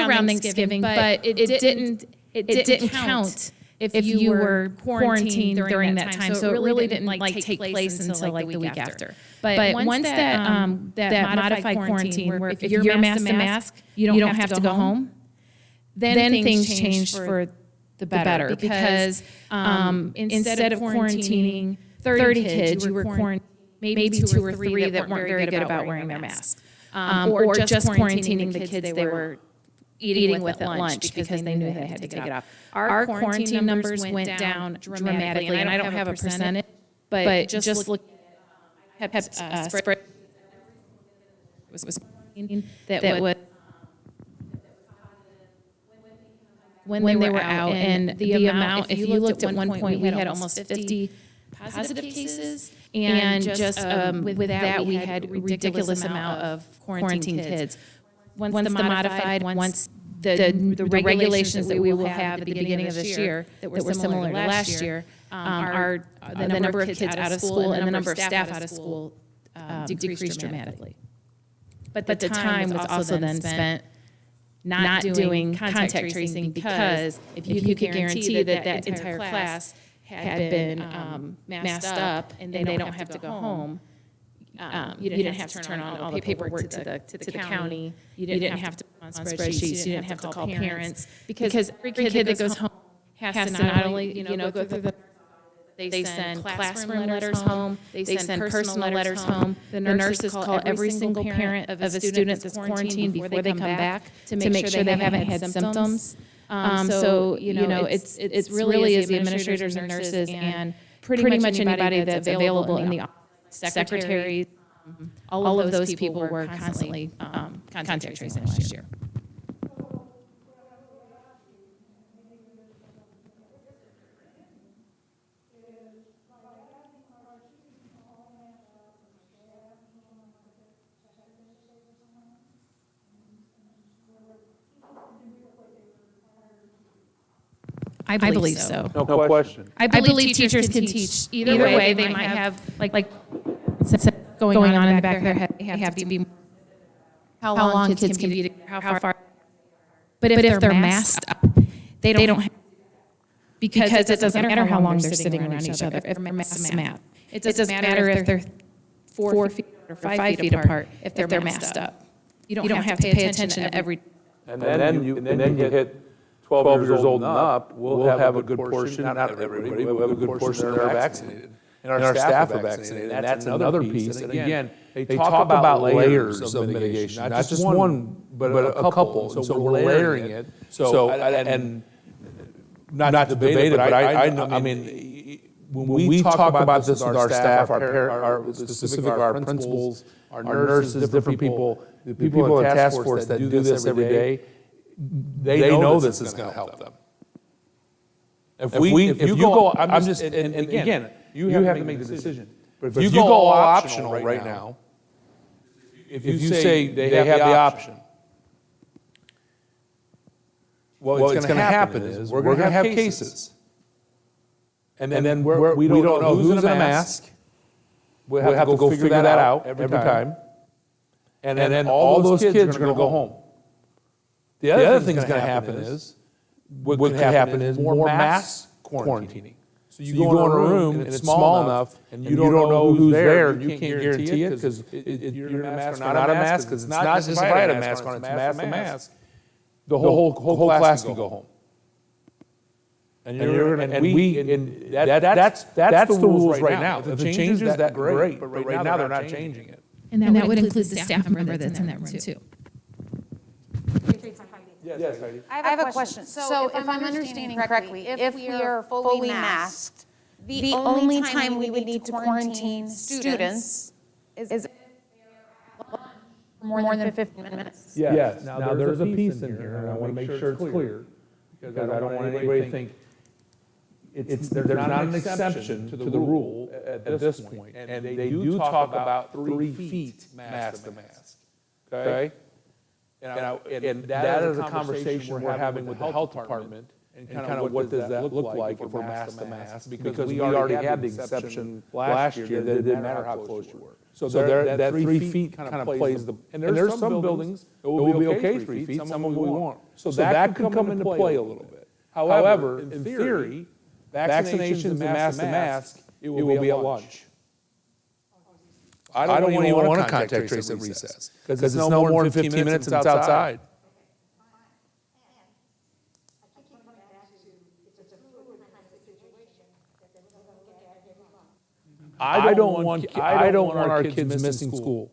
around Thanksgiving, but it didn't count if you were quarantined during that time. So it really didn't take place until the week after. But once that modified quarantine, where if you're masked to mask, you don't have to go home, then things changed for the better because instead of quarantining 30 kids, you were quarantining maybe 2 or 3 that weren't very good about wearing their mask. Or just quarantining the kids they were eating with at lunch because they knew they had to take it off. Our quarantine numbers went down dramatically, and I don't have a percentage, but just look at spread that would when they were out, and the amount, if you looked at one point, we had almost 50 positive cases, and just with that, we had a ridiculous amount of quarantined kids. Once the modified, once the regulations that we will have at the beginning of this year that were similar to last year, the number of kids out of school and the number of staff out of school decreased dramatically. But the time was also then spent not doing contact tracing, because if you could guarantee that entire class had been masked up and they don't have to go home, you didn't have to turn on all the paperwork to the county. You didn't have to on spreadsheets. You didn't have to call parents, because every kid that goes home has to not only go through the. They send classroom letters home. They send personal letters home. The nurses call every single parent of a student that's quarantined before they come back to make sure they haven't had symptoms. So it's really as the administrators and nurses and pretty much anybody that's available in the secretaries. All of those people were constantly contact tracing last year. I believe so. No question. I believe teachers can teach either way. They might have like going on in the back of their head. They have to be how long kids can be, how far. But if they're masked up, they don't have, because it doesn't matter how long they're sitting around each other. If they're masked, it doesn't matter if they're 4 feet or 5 feet apart. If they're masked up, you don't have to pay attention to every. And then you hit 12 years old and up, we'll have a good portion, not everybody, but we'll have a good portion that are vaccinated. And our staff are vaccinated, and that's another piece. And again, they talk about layers of mitigation, not just one, but a couple. So we're layering it. So, and not to debate it, but I mean, when we talk about this with our staff, specifically our principals, our nurses, different people, the people on the task force that do this every day, they know this is going to help them. If you go, I'm just, and again, you have to make the decision. But if you go all optional right now, if you say they have the option, what's going to happen is we're going to have cases. And then we don't know who's in a mask. We'll have to go figure that out every time. And then all those kids are going to go home. The other thing that's going to happen is, what could happen is more mass quarantining. So you go in a room and it's small enough and you don't know who's there, and you can't guarantee it because you're in a mask or not a mask, because it's not just if I had a mask on, it's mask to mask. The whole class can go home. And that's the rules right now. If it changes, that's great, but right now they're not changing it. And that would include the staff member that's in that room too. Yes, Heidi. I have a question. So if I'm understanding correctly, if we are fully masked, the only time we would need to quarantine students is more than 15 minutes. Yes. Now there's a piece in here, and I want to make sure it's clear, because I don't want anybody to think there's not an exception to the rule at this point. And they do talk about 3 feet mask to mask. Okay? And that is a conversation we're having with the health department, and kind of what does that look like if we're mask to mask, because we already had the exception last year that it didn't matter how close you were. So that 3 feet kind of plays the, and there's some buildings that will be okay 3 feet, some of them we won't. So that could come into play a little bit. However, in theory, vaccinations and mask to mask, it will be at lunch. I don't even want to contact trace at recess, because it's no more than 15 minutes and it's outside. I don't want our kids missing school.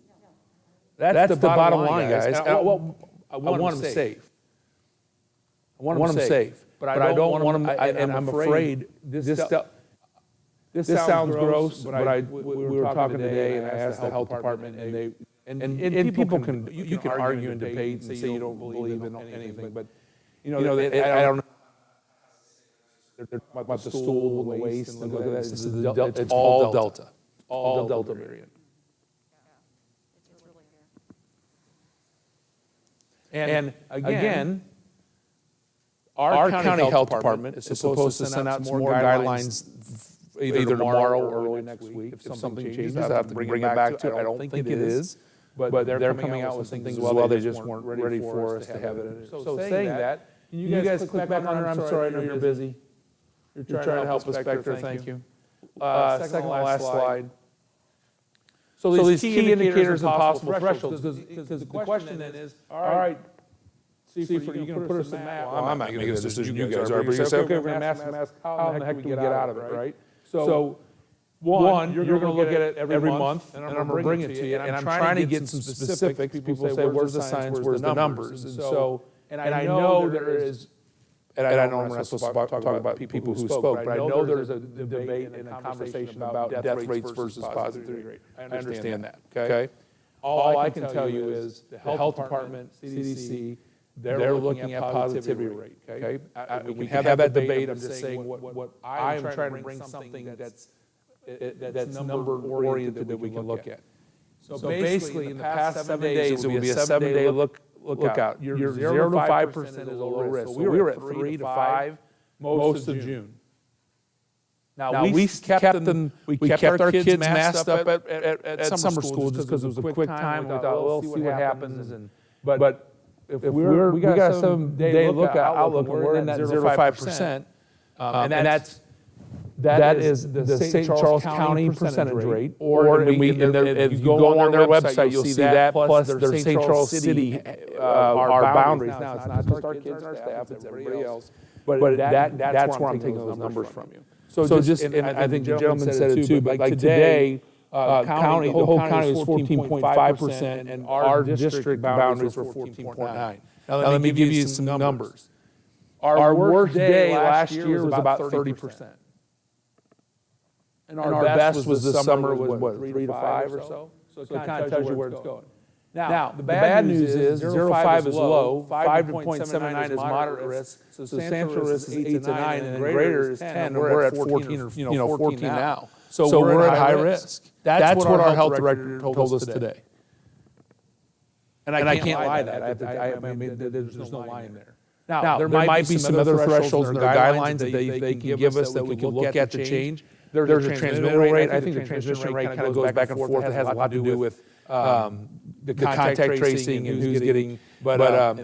That's the bottom line, guys. I want them safe. I want them safe, but I don't want them, and I'm afraid this sounds gross, but we were talking today, and I asked the health department, and people can, you can argue and debate and say you don't believe in anything, but, I don't know. They're talking about the stool and the waste, and look at that, it's all Delta. All Delta variant. And again, our county health department is supposed to send out some more guidelines either tomorrow or early next week. If something changes, I have to bring it back to it. I don't think it is, but they're coming out with some things as well. They just weren't ready for us to have it. So saying that, can you guys click back on there? I'm sorry, I know you're busy. You're trying to help us back there, thank you. Second to last slide. So these key indicators and possible thresholds, because the question then is, all right, see if you're going to put us in that. Well, I'm not going to make this decision, you guys are, but you say, okay, we're going to mask, how in the heck do we get out of it, right? So, one, you're going to look at it every month, and I'm going to bring it to you, and I'm trying to get some specifics. People say, where's the science, where's the numbers? And I know there is, and I know we're not supposed to talk about people who spoke, but I know there's a debate and a conversation about death rates versus positivity rate. I understand that, okay? All I can tell you is the health department, CDC, they're looking at positivity rate, okay? We can have that debate. I'm just saying what I'm trying to bring something that's number oriented that we can look at. So basically, in the past 7 days, it would be a 7-day lookout. Your 0 to 5% is a low risk. So we were at 3 to 5 most of June. Now we kept our kids masked up at summer school just because it was a quick time. We thought, well, we'll see what happens. But if we got a 7-day outlook, and we're in that 0 to 5%, and that is the St. Charles County percentage rate, or if you go on their website, you'll see that, plus their St. Charles City, our boundaries. Now, it's not just our kids, our staff, it's everybody else, but that's where I'm taking those numbers from you. So just, and I think the gentleman said it too, but like today, the whole county was 14.5%, and our district boundaries were 14.9. Now let me give you some numbers. Our worst day last year was about 30%. And our best was this summer was what, 3 to 5 or so? So it kind of tells you where it's going. Now, the bad news is 0 to 5 is low, 5 to 0.79 is moderate risk, substantial risk is 8 to 9, and greater is 10, and we're at 14 or 14 now. So we're at high risk. That's what our health director told us today. And I can't lie that. There's no lie in there. Now, there might be some other thresholds and guidelines that they can give us that we can look at to change. There's a transmittal rate. I think the transmission rate kind of goes back and forth. It has a lot to do with the contact tracing and who's getting, but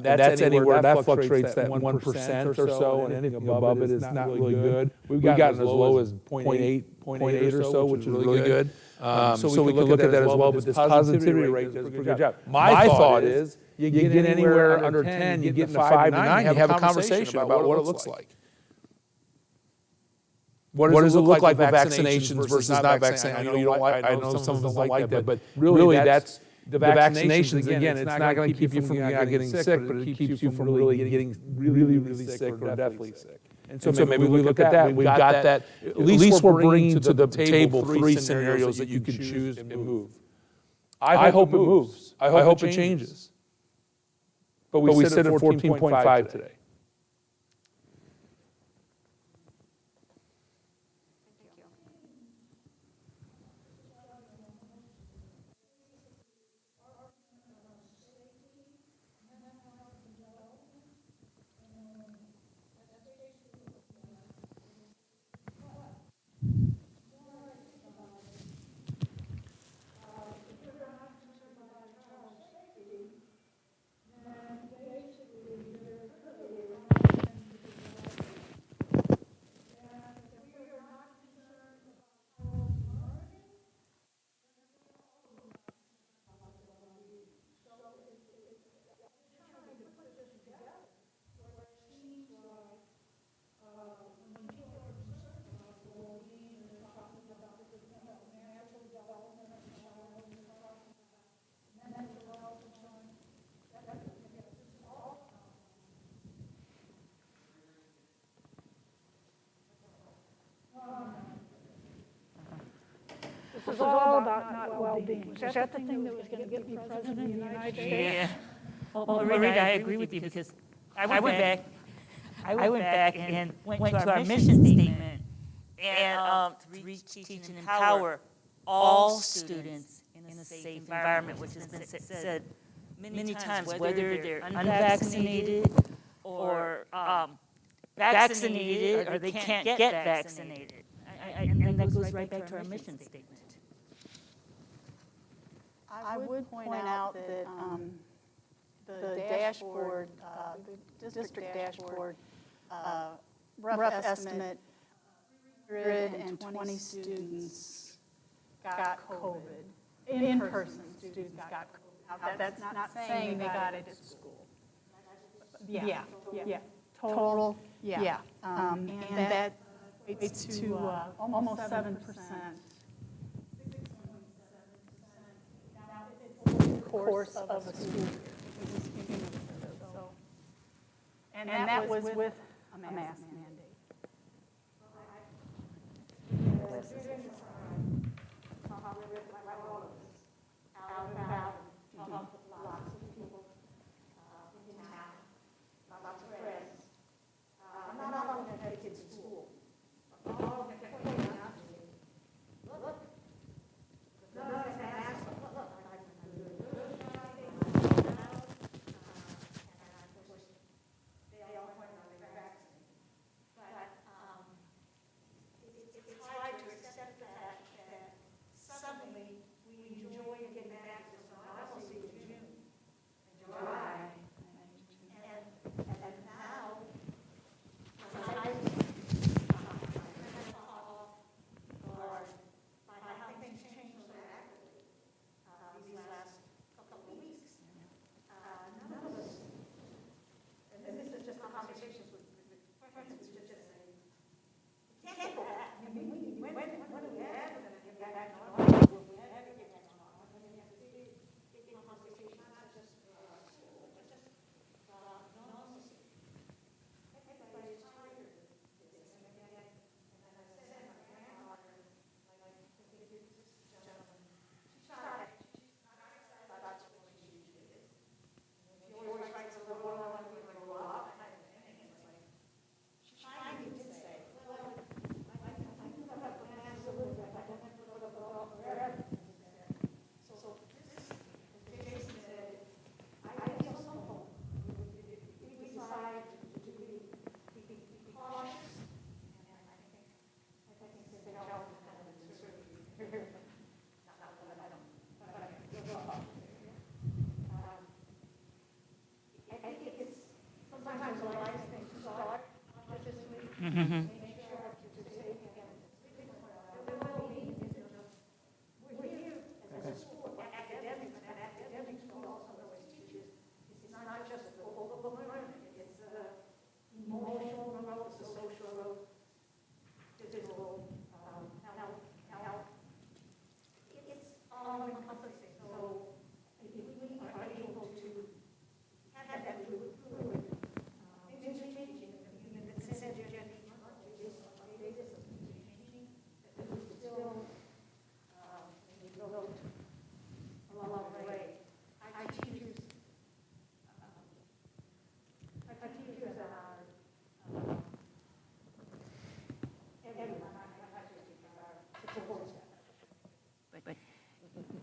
that's anywhere, that fluctuates that 1% or so, and anything above it is not really good. We've gotten as low as 0.8 or so, which is really good. So we can look at that as well, but this positivity rate does a pretty good job. My thought is, you get anywhere under 10, you get into 5 to 9, you have a conversation about what it looks like. What does it look like with vaccinations versus not vaccinations? I know you don't like, I know some of us don't like that, but really that's the vaccinations. Again, it's not going to keep you from not getting sick, but it keeps you from really getting really sick or deathly sick. And so maybe we look at that. We've got that. At least we're bringing to the table 3 scenarios that you can choose and move. I hope it moves. I hope it changes. But we sit at 14.5 today. was all about not well-being. Was that the thing that was going to get me president of the United States? Yeah. Well, Marita, I agree with you because I went back and went to our mission statement and to reach, teach, and empower all students in a safe environment, which has been said many times, whether they're unvaccinated or vaccinated or they can't get vaccinated. And that goes right back to our mission statement. I would point out that the dashboard, the district dashboard, rough estimate, 120 students got COVID. In-person students got COVID. Now, that's not saying they got it at school. Yeah. Total, yeah. And that equates to almost 7%. Course of a school year. So, and that was with a mask mandate.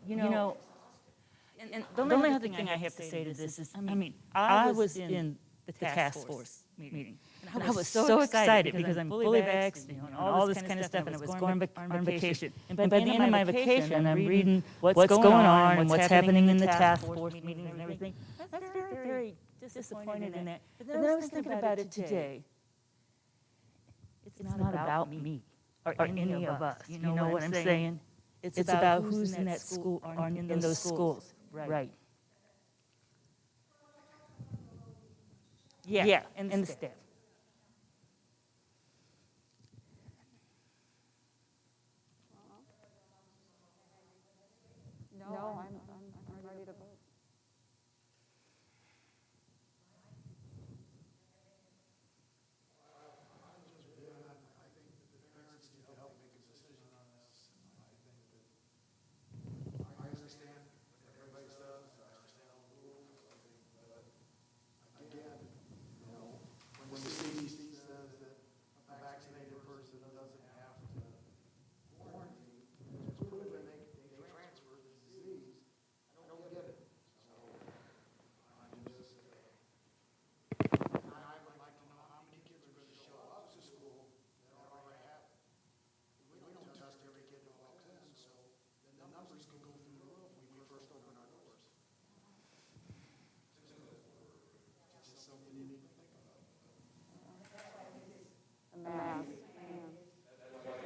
You know, and the only other thing I have to say to this is, I mean, I was in the task force meeting. And I was so excited because I'm fully vaccinated and all this kind of stuff, and I was going on vacation. And by the end of my vacation, I'm reading what's going on and what's happening in the task force meetings and everything. I was very, very disappointed in that. But then I was thinking about it today. It's not about me or any of us. You know what I'm saying? It's about who's in that school, or in those schools. Right. Yeah, and the staff. No, I'm ready to vote.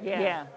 Yeah.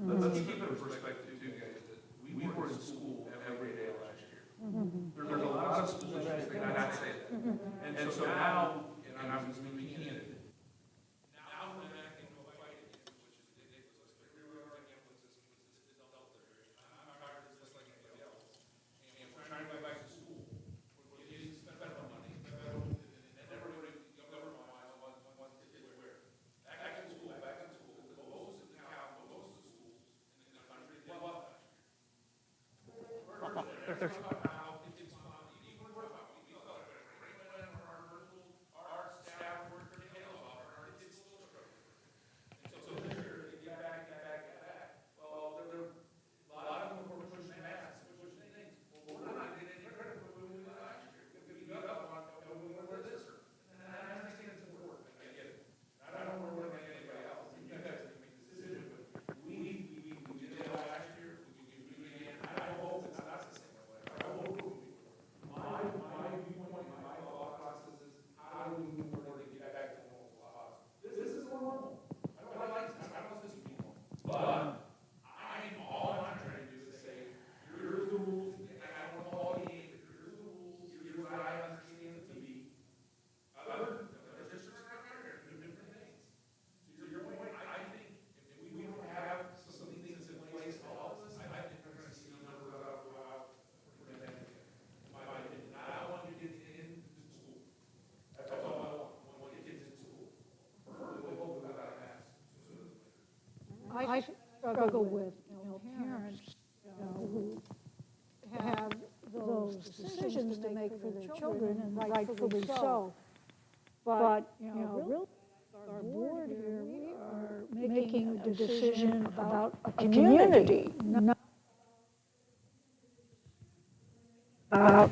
Let's keep it in perspective too, guys, that we were in school every day last year. There's a lot of school districts that did not say that. And so now, and I'm just being candid, now we're back into a fight again, which is ridiculous. But here we are again with this adult area. I'm tired of this like anybody else. And we're trying to go back to school. We're getting federal money, and everybody, government-wise, wants to get where. Back to school, back to school. Most of the schools in the country, they love that. Our staff work their tails off, and our kids still struggle. And so this year, they get back. Well, a lot of them were pushing masks, pushing things. Well, we're not getting any credit for what we did last year. We got up on, we went where this or. And I understand it's important, I get it. I don't want to work like anybody else. You guys can make the decision, but we did it last year. We can do it again. I hope it's not the same way. I hope we will. My viewpoint, my thought process is, how do we move forward and get back to normal? This is normal. I don't like this. I don't want this to be normal. But all I'm trying to do is say, here's the rules, and I don't know all the answers. Here's the rules. Here's what I understand it to be. Other districts around here do different things. To your point, I think if we don't have some things in place to help us, I think we're going to see the numbers go out pretty bad again. My opinion. I want your kids into school. That's all I want. I want your kids in school. Preferably hopefully without a mask. I struggle with, parents, who have those decisions to make for their children, and rightfully so. But, really, our board here, we are making a decision about a community, not about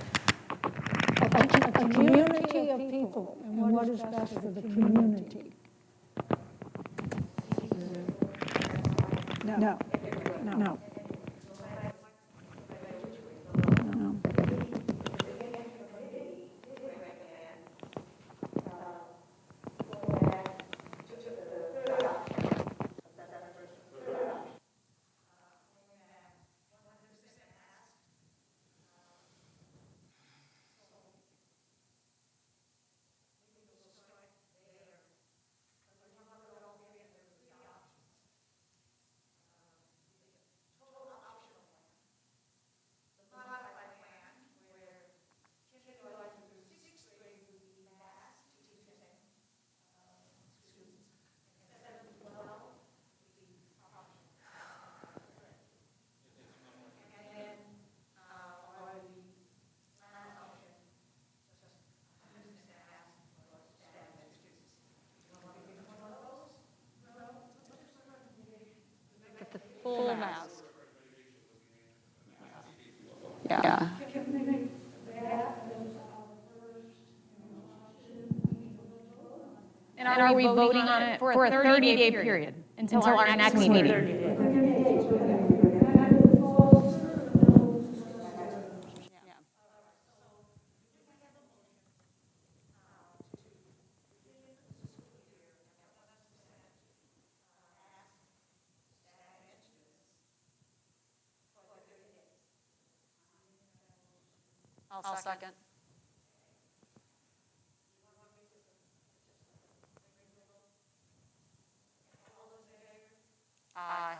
a community of people, and what is best for the community. No. No. Full mask. Yeah. And are we voting on it for a 30-day period until our next meeting? I'll second. Aye.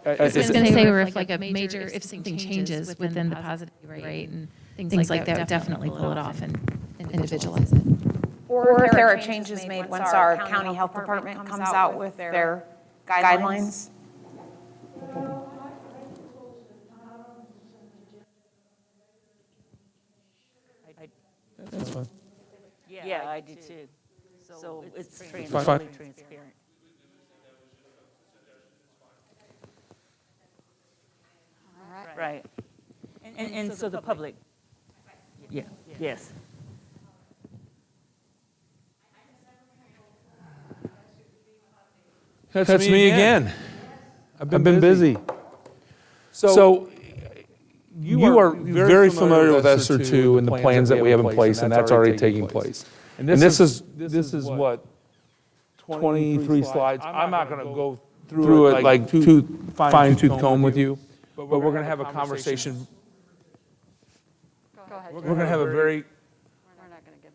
I was going to say, or if like a major, if something changes within the positivity rate and things like that, would definitely pull it off and individualize it. Or if there are changes made once our county health department comes out with their guidelines. That's fine. Yeah, I do too. So it's fine. totally transparent. Right. And so the public, yeah, yes. That's me again. I've been busy. So you are very familiar with ESSER 2 and the plans that we have in place, and that's already taking place. And this is what, 23 slides? I'm not going to go through it like fine-tooth comb with you, but we're going to have a conversation. We're going to have a very,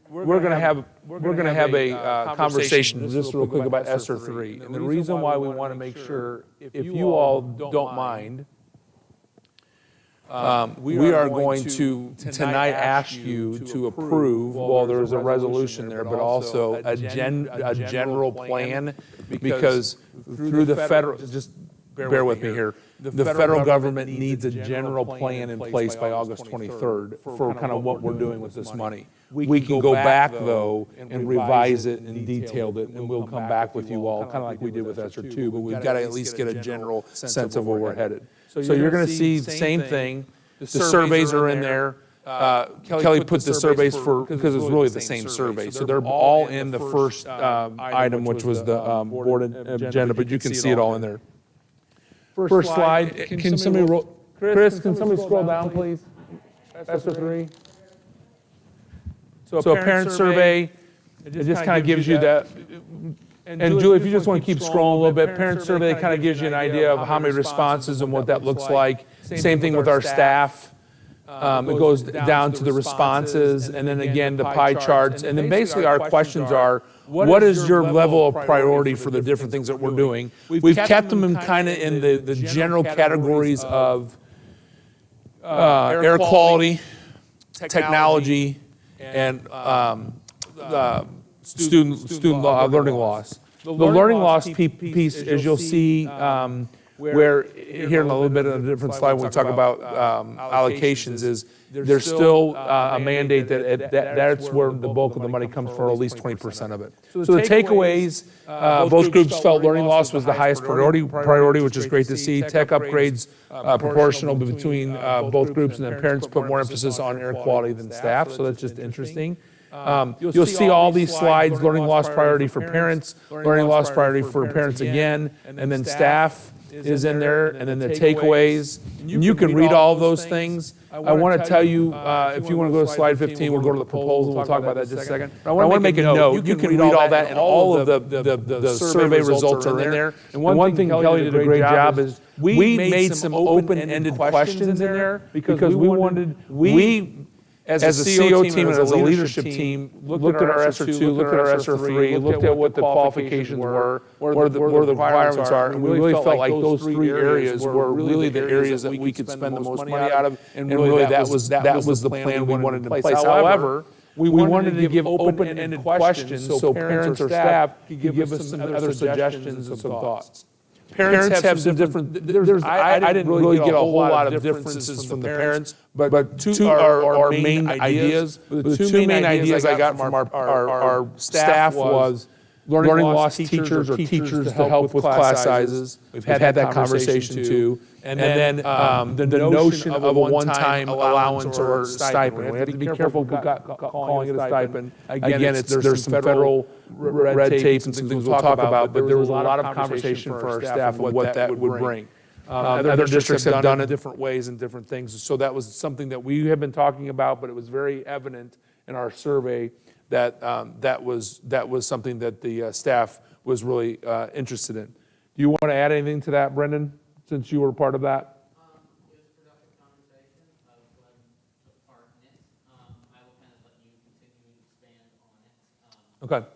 we're going to have a conversation just real quick about ESSER 3. And the reason why we want to make sure, if you all don't mind, we are going to tonight ask you to approve, well, there's a resolution there, but also a general plan, because through the federal, just bear with me here, the federal government needs a general plan in place by August 23rd for kind of what we're doing with this money. We can go back, though, and revise it and detail it, and we'll come back with you all, kind of like we did with ESSER 2, but we've got to at least get a general sense of where we're headed. So you're going to see the same thing. The surveys are in there. Kelly put the surveys because it's really the same survey. So they're all in the first item, which was the board agenda, but you can see it all in there. First slide. Can somebody roll? Chris, can somebody scroll down, please? ESSER 3. So a parent survey, it just kind of gives you that. And Julie, if you just want to keep scrolling a little bit, parent survey kind of gives you an idea of how many responses and what that looks like. Same thing with our staff. It goes down to the responses, and then again, the pie charts. And then basically our questions are, what is your level of priority for the different things that we're doing? We've kept them in kind of in the general categories of air quality, technology, and student learning loss. The learning loss piece, as you'll see, where here in a little bit of a different slide when we talk about allocations, is there's still a mandate that's where the bulk of the money comes for, at least 20% of it. So the takeaways, both groups felt learning loss was the highest priority, which is great to see. Tech upgrades proportional between both groups, and then parents put more emphasis on air quality than staff, so that's just interesting. You'll see all these slides, learning loss priority for parents, learning loss priority for parents again, and then staff is in there, and then the takeaways. And you can read all of those things. I want to tell you, if you want to go to slide 15, we'll go to the proposal, we'll talk about that in just a second. I want to make a note. You can read all that, and all of the survey results are in there. And one thing Kelly did a great job is we made some open-ended questions in there, because we as a CO team and as a leadership team, looked at our ESSER 2, looked at our ESSER 3, looked at what the qualifications were, where the requirements are, and we really felt like those three areas were really the areas that we could spend the most money out of, and really that was the plan we wanted in place. However, we wanted to give open-ended questions so parents or staff could give us some other suggestions and some thoughts. Parents have some different, I didn't really get a whole lot of differences from the parents, but two are our main ideas. The two main ideas I got from our staff was learning loss teachers or teachers to help with class sizes. We've had that conversation too. And then the notion of a one-time allowance or stipend. We have to be careful calling it a stipend. Again, there's some federal red tape and some things we'll talk about, but there was a lot of conversation for our staff of what that would bring. Other districts have done it different ways and different things. So that was something that we have been talking about, but it was very evident in our survey that that was something that the staff was really interested in. Do you want to add anything to that, Brendan? since you were part of that? It was a productive conversation of what took part in it. I will kind of let you continue to expand on it. Okay.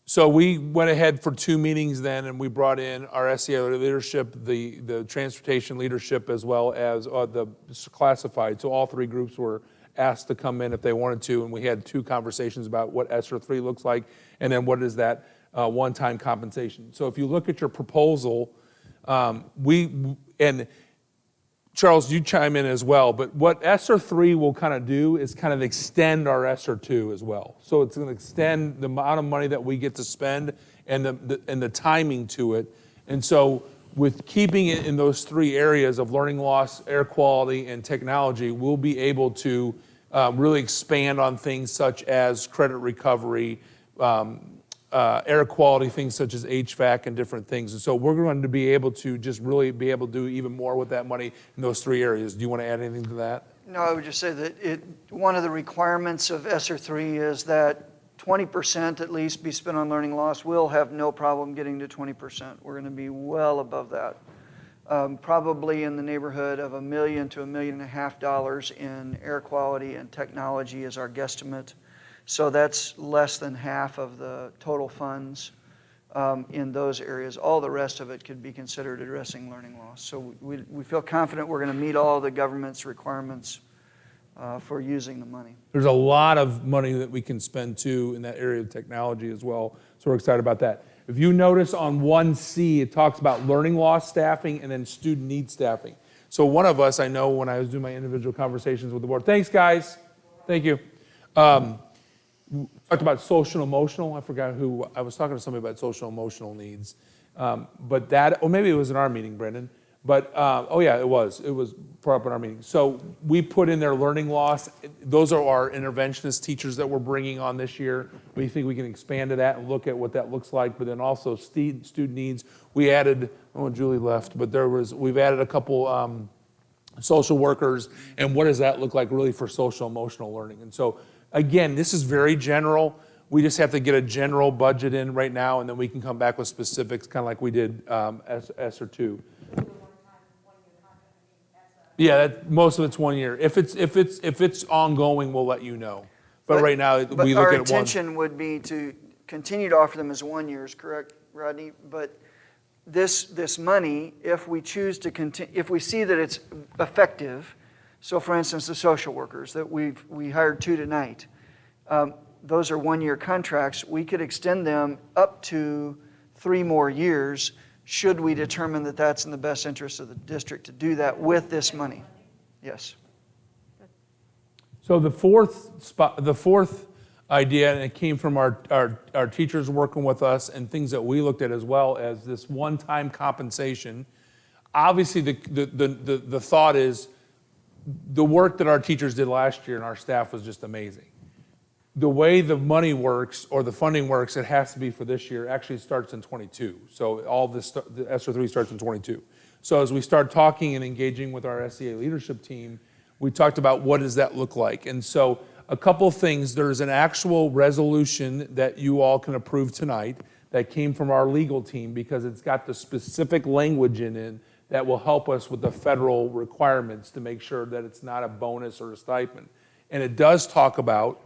So we went ahead for 2 meetings then, and we brought in our SCA leadership, the transportation leadership, as well as the classified. So all 3 groups were asked to come in if they wanted to, and we had 2 conversations about what ESSER 3 looks like, and then what is that one-time compensation. So if you look at your proposal, and Charles, you chime in as well, but what ESSER 3 will kind of do is kind of extend our ESSER 2 as well. So it's going to extend the amount of money that we get to spend and the timing to it. And so with keeping it in those 3 areas of learning loss, air quality, and technology, we'll be able to really expand on things such as credit recovery, air quality, things such as HVAC and different things. And so we're going to be able to just really be able to do even more with that money in those 3 areas. Do you want to add anything to that? No, I would just say that one of the requirements of ESSER 3 is that 20% at least be spent on learning loss. We'll have no problem getting to 20%. We're going to be well above that. Probably in the neighborhood of $1 million to $1.5 million in air quality and technology is our guesstimate. So that's less than half of the total funds in those areas. All the rest of it could be considered addressing learning loss. So we feel confident we're going to meet all the government's requirements for using the money. There's a lot of money that we can spend too in that area of technology as well. So we're excited about that. If you notice on 1C, it talks about learning loss staffing and then student need staffing. So one of us, I know when I was doing my individual conversations with the board, thanks guys, thank you. Talked about social and emotional. I forgot who, I was talking to somebody about social and emotional needs. But that, or maybe it was in our meeting, Brendan. But, oh yeah, it was brought up in our meeting. So we put in their learning loss. Those are our interventionist teachers that we're bringing on this year. We think we can expand to that and look at what that looks like. But then also student needs. We added, oh, Julie left, but we've added a couple social workers. And what does that look like really for social emotional learning? And so, again, this is very general. We just have to get a general budget in right now, and then we can come back with specifics, kind of like we did ESSER 2. Yeah, most of it's 1 year. If it's ongoing, we'll let you know. But right now, we look at one. Our intention would be to continue to offer them as 1 year, correct, Rodney? But this money, if we choose to continue, if we see that it's effective. So for instance, the social workers that we hired 2 tonight, those are 1 year contracts. We could extend them up to 3 more years should we determine that that's in the best interest of the district to do that with this money. Yes. So the fourth idea, and it came from our teachers working with us and things that we looked at as well as this one-time compensation. Obviously the thought is, the work that our teachers did last year and our staff was just amazing. The way the money works or the funding works, it has to be for this year, actually starts in 22. So all this, the ESSER 3 starts in 22. So as we start talking and engaging with our SCA leadership team, we talked about what does that look like. And so a couple of things, there's an actual resolution that you all can approve tonight that came from our legal team because it's got the specific language in it that will help us with the federal requirements to make sure that it's not a bonus or a stipend. And it does talk about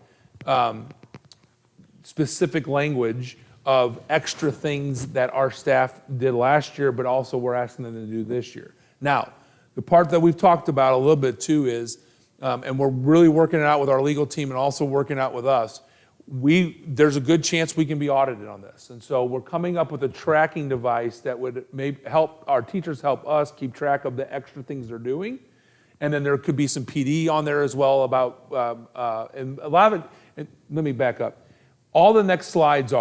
specific language of extra things that our staff did last year, but also we're asking them to do this year. Now, the part that we've talked about a little bit too is, and we're really working it out with our legal team and also working out with us, there's a good chance we can be audited on this. And so we're coming up with a tracking device that would maybe help our teachers help us keep track of the extra things they're doing. And then there could be some PD on there as well about, and a lot of it, and let me back up. All the next slides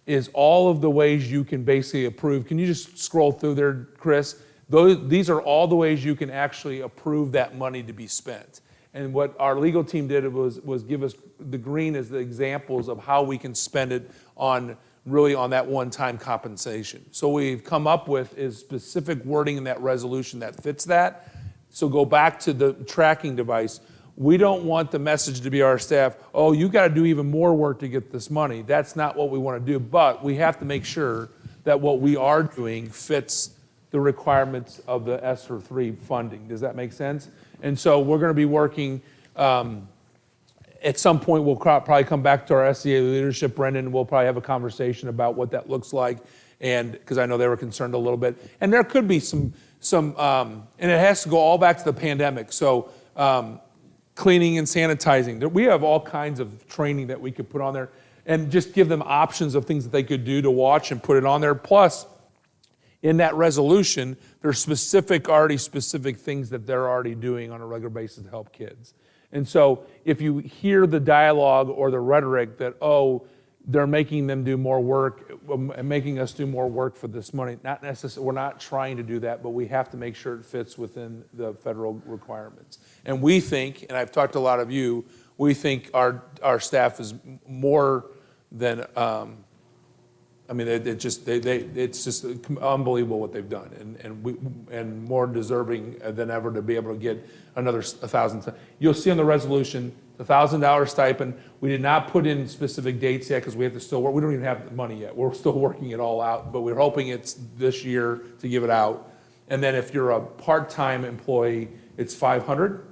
is all of the ways you can basically approve. Can you just scroll through there, Chris? These are all the ways you can actually approve that money to be spent. And what our legal team did was give us the green as the examples of how we can spend it on that one-time compensation. So what we've come up with is specific wording in that resolution that fits that. So go back to the tracking device. We don't want the message to be our staff, oh, you got to do even more work to get this money. That's not what we want to do. But we have to make sure that what we are doing fits the requirements of the ESSER 3 funding. Does that make sense? And so we're going to be working, at some point we'll probably come back to our SCA leadership, Brendan, and we'll probably have a conversation about what that looks like, and because I know they were concerned a little bit. And there could be some and it has to go all back to the pandemic. So cleaning and sanitizing. We have all kinds of training that we could put on there and just give them options of things that they could do to watch and put it on there. Plus, in that resolution, there's already specific things that they're already doing on a regular basis to help kids. And so if you hear the dialogue or the rhetoric that, oh, they're making them do more work, making us do more work for this money, not necessarily, we're not trying to do that, but we have to make sure it fits within the federal requirements. And we think, and I've talked to a lot of you, we think our staff is more than, it's just unbelievable what they've done, and more deserving than ever to be able to get another 1,000. You'll see on the resolution, the $1,000 stipend. We did not put in specific dates yet because we have to still work. We don't even have the money yet. We're still working it all out, but we're hoping it's this year to give it out. And then if you're a part-time employee, it's $500.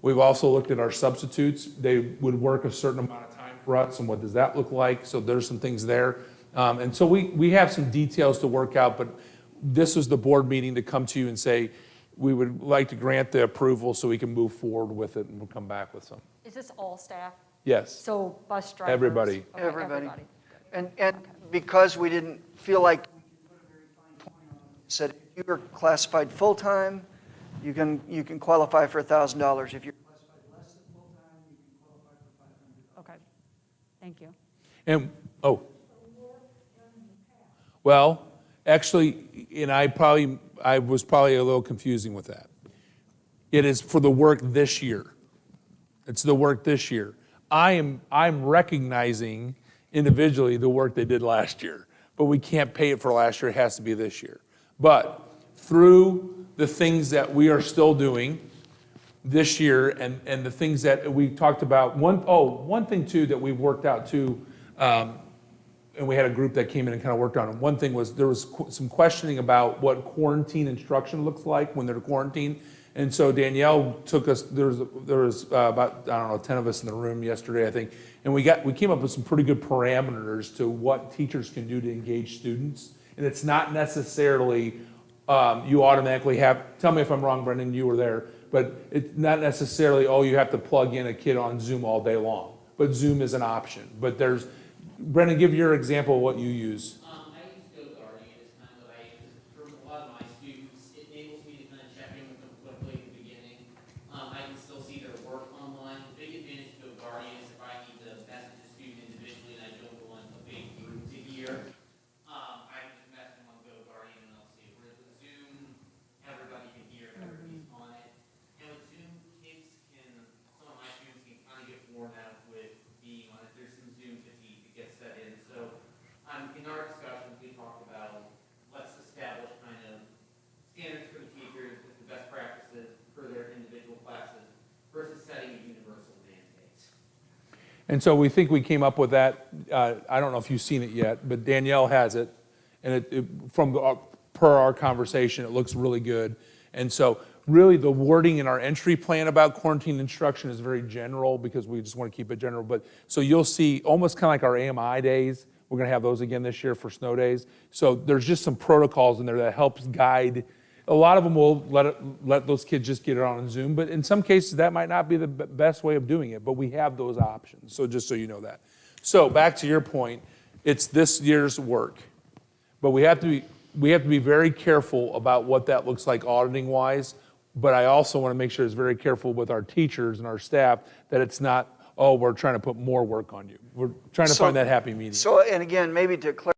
We've also looked at our substitutes. They would work a certain amount of time for us, and what does that look like? So there's some things there. And so we have some details to work out, but this was the board meeting to come to you and say, we would like to grant the approval so we can move forward with it, and we'll come back with some. Is this all staff? Yes. So bus drivers? Everybody. Okay, Everybody. And because we didn't feel like we could put a very fine point on it, said if you're classified full-time, you can qualify for $1,000. If you're classified less than full-time, you can qualify for $500. Okay, thank you. And, well, actually, and I was probably a little confusing with that. It is for the work this year. It's the work this year. I'm recognizing individually the work they did last year, but we can't pay it for last year. It has to be this year. But through the things that we are still doing this year, and the things that we talked about, one thing too that we've worked out too, and we had a group that came in and kind of worked on it. One thing was there was some questioning about what quarantine instruction looks like when they're quarantined. And so Danielle took us, there was about, 10 of us in the room yesterday, I think, and we came up with some pretty good parameters to what teachers can do to engage students. And it's not necessarily, you automatically have, tell me if I'm wrong, Brendan, you were there, but it's not necessarily, you have to plug in a kid on Zoom all day long. But Zoom is an option. But Brendan, give your example of what you use. I use GoGuardian as kind of for a lot of my students, it enables me to kind of check in with them quickly at the beginning. I can still see their work online. The big advantage of GoGuardian is if I need to message a student individually and I don't want a big group to hear, I can just message them on GoGuardian and I'll see it. Whereas with Zoom, everybody can hear it, everybody's on it. And with Zoom, some of my students can kind of get worn out with being on it. There's some Zoom fatigue that gets set in. So in our discussions, we talked about let's establish kind of standards for the teachers, the best practices for their individual classes versus setting a universal mandate. And so we think we came up with that. I don't know if you've seen it yet, but Danielle has it. And per our conversation, it looks really good. And so really the wording in our entry plan about quarantine instruction is very general because we just want to keep it general. But so you'll see almost kind of like our AMI days. We're going to have those again this year for snow days. So there's just some protocols in there that helps guide. A lot of them will let those kids just get it on Zoom, but in some cases that might not be the best way of doing it, but we have those options. So just so you know that. So back to your point, it's this year's work, but we have to be very careful about what that looks like auditing wise. But I also want to make sure it's very careful with our teachers and our staff that it's not, we're trying to put more work on you. We're trying to find that happy medium. So, and again, maybe to clarify,